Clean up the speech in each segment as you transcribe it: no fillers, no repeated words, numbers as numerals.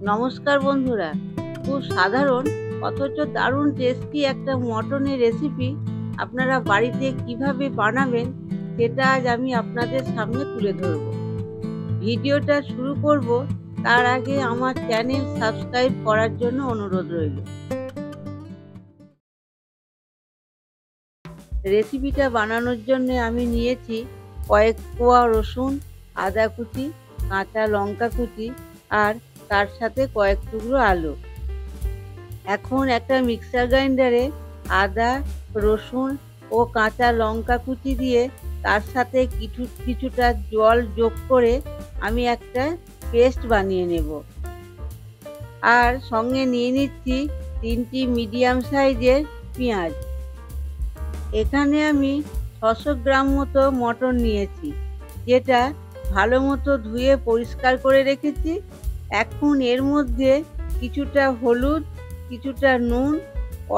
নমস্কার বন্ধুরা, খুব সাধারণ অথচ দারুণ টেস্টি একটা মটনের রেসিপি আপনারা বাড়িতে কিভাবে বানাবেন সেটা আজ আমি আপনাদের সামনে তুলে ধরব। ভিডিওটা শুরু করব তার আগে আমার চ্যানেল সাবস্ক্রাইব করার জন্য অনুরোধ রইল। রেসিপিটা বানানোর জন্য আমি নিয়েছি কয়েক কোয়া রসুন, আদা কুচি, কাঁচা লঙ্কা কুচি আর তার সাথে কয়েক টুকরো আলু। এখন একটা মিক্সার গ্রাইন্ডারে আদা, রসুন ও কাঁচা লঙ্কা কুচি দিয়ে তার সাথে কিছুটা জল যোগ করে আমি একটা পেস্ট বানিয়ে নেব। আর সঙ্গে নিয়ে নিচ্ছি 3টি মিডিয়াম সাইজের পেঁয়াজ। এখানে আমি 600 গ্রাম মতো মটন নিয়েছি, যেটা ভালো মতো ধুয়ে পরিষ্কার করে রেখেছি। এখন এর মধ্যে কিছুটা হলুদ, কিছুটা নুন,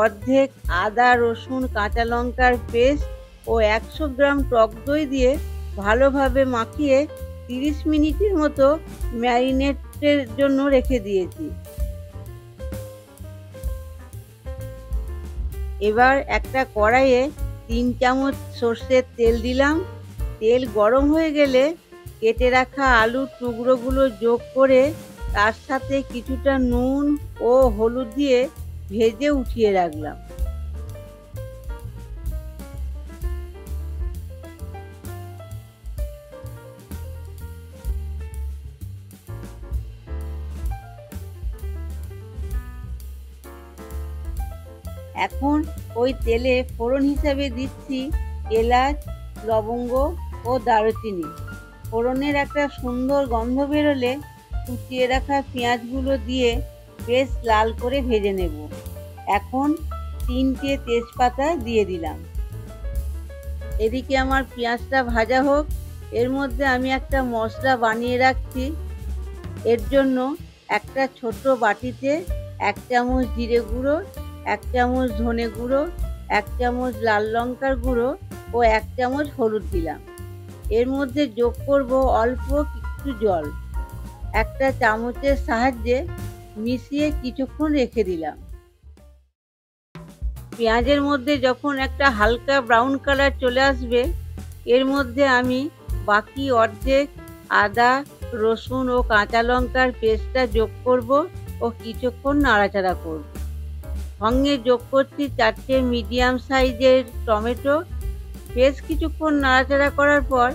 অর্ধেক আদা রসুন কাঁচা লঙ্কার পেস্ট ও 100 গ্রাম টক দই দিয়ে ভালোভাবে মাখিয়ে 30 মিনিটের মতো ম্যারিনেটের জন্য রেখে দিয়েছি। এবার একটা কড়াইয়ে 3 চামচ সর্ষের তেল দিলাম। তেল গরম হয়ে গেলে কেটে রাখা আলুর টুকরোগুলো যোগ করে তার সাথে কিছুটা নুন ও হলুদ দিয়ে ভেজে উঠিয়ে রাখলাম। এখন ওই তেলে ফোড়ন হিসাবে দিচ্ছি এলাচ, লবঙ্গ ও দারুচিনি। ফোড়নের একটা সুন্দর গন্ধ বেরোলে কুচিয়ে রাখা পেঁয়াজগুলো দিয়ে বেশ লাল করে ভেজে নেব। এখন 3টে তেজপাতা দিয়ে দিলাম। এদিকে আমার পেঁয়াজটা ভাজা হোক, এর মধ্যে আমি একটা মশলা বানিয়ে রাখছি। এর জন্য একটা ছোট বাটিতে 1 চামচ জিরে গুঁড়ো, 1 চামচ ধনে গুঁড়ো, 1 চামচ লাল লঙ্কার গুঁড়ো ও 1 চামচ হলুদ দিলাম। এর মধ্যে যোগ করব অল্প একটু জল। একটা চামচের সাহায্যে মিশিয়ে কিছুক্ষণ রেখে দিলাম। পেঁয়াজের মধ্যে যখন একটা হালকা ব্রাউন কালার চলে আসবে, এর মধ্যে আমি বাকি অর্ধেক আদা রসুন ও কাঁচা লঙ্কার পেস্টটা যোগ করব ও কিছুক্ষণ নাড়াচাড়া করব। সঙ্গে যোগ করছি 4টে মিডিয়াম সাইজের টমেটো। বেশ কিছুক্ষণ নাড়াচাড়া করার পর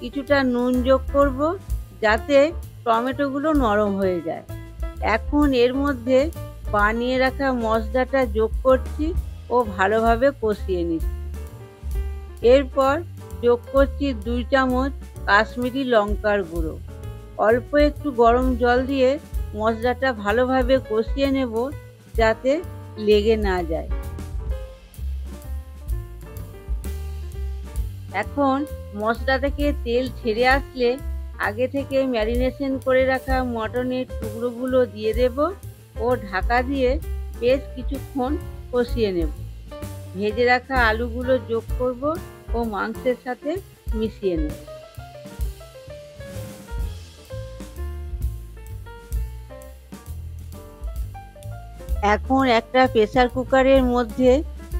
কিছুটা নুন যোগ করব, যাতে টমেটোগুলো নরম হয়ে যায়। এখন এর মধ্যে বানিয়ে রাখা মশলাটা যোগ করছি ও ভালোভাবে কষিয়ে নিচ্ছি। এরপর যোগ করছি 2 চামচ কাশ্মীরি লঙ্কার গুঁড়ো। অল্প একটু গরম জল দিয়ে মশলাটা ভালোভাবে কষিয়ে নেব, যাতে লেগে না যায়। এখন মশলা থেকে তেল ছেড়ে আসলে আগে থেকে ম্যারিনেশন করে রাখা মটনের টুকরোগুলো দিয়ে দেব ও ঢাকা দিয়ে বেশ কিছুক্ষণ কষিয়ে নেব। ভেজে রাখা আলুগুলো যোগ করব ও মাংসের সাথে মিশিয়ে নেব। এখন একটা প্রেসার কুকারের মধ্যে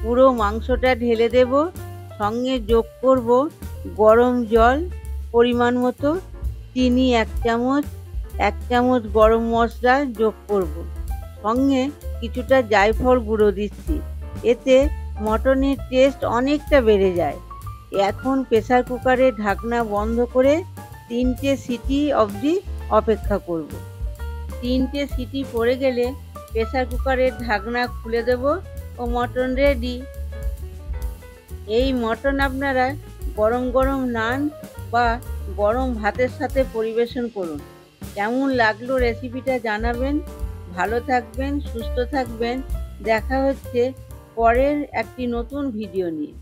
পুরো মাংসটা ঢেলে দেব। সঙ্গে যোগ করব গরম জল পরিমাণ মতো, চিনি 1 চামচ, 1 চামচ গরম মশলা যোগ করব। সঙ্গে কিছুটা জায়ফল গুঁড়ো দিচ্ছি, এতে মটনের টেস্ট অনেকটা বেড়ে যায়। এখন প্রেসার কুকারের ঢাকনা বন্ধ করে 3টে সিটি অবধি অপেক্ষা করব। 3টে সিটি পড়ে গেলে প্রেসার কুকারের ঢাকনা খুলে দেব ও মটন রেডি। এই মটন আপনারা গরম গরম নান বা গরম ভাতের সাথে পরিবেশন করুন। কেমন লাগলো রেসিপিটা জানাবেন। ভালো থাকবেন, সুস্থ থাকবেন। দেখা হচ্ছে পরের একটি নতুন ভিডিও নিয়ে।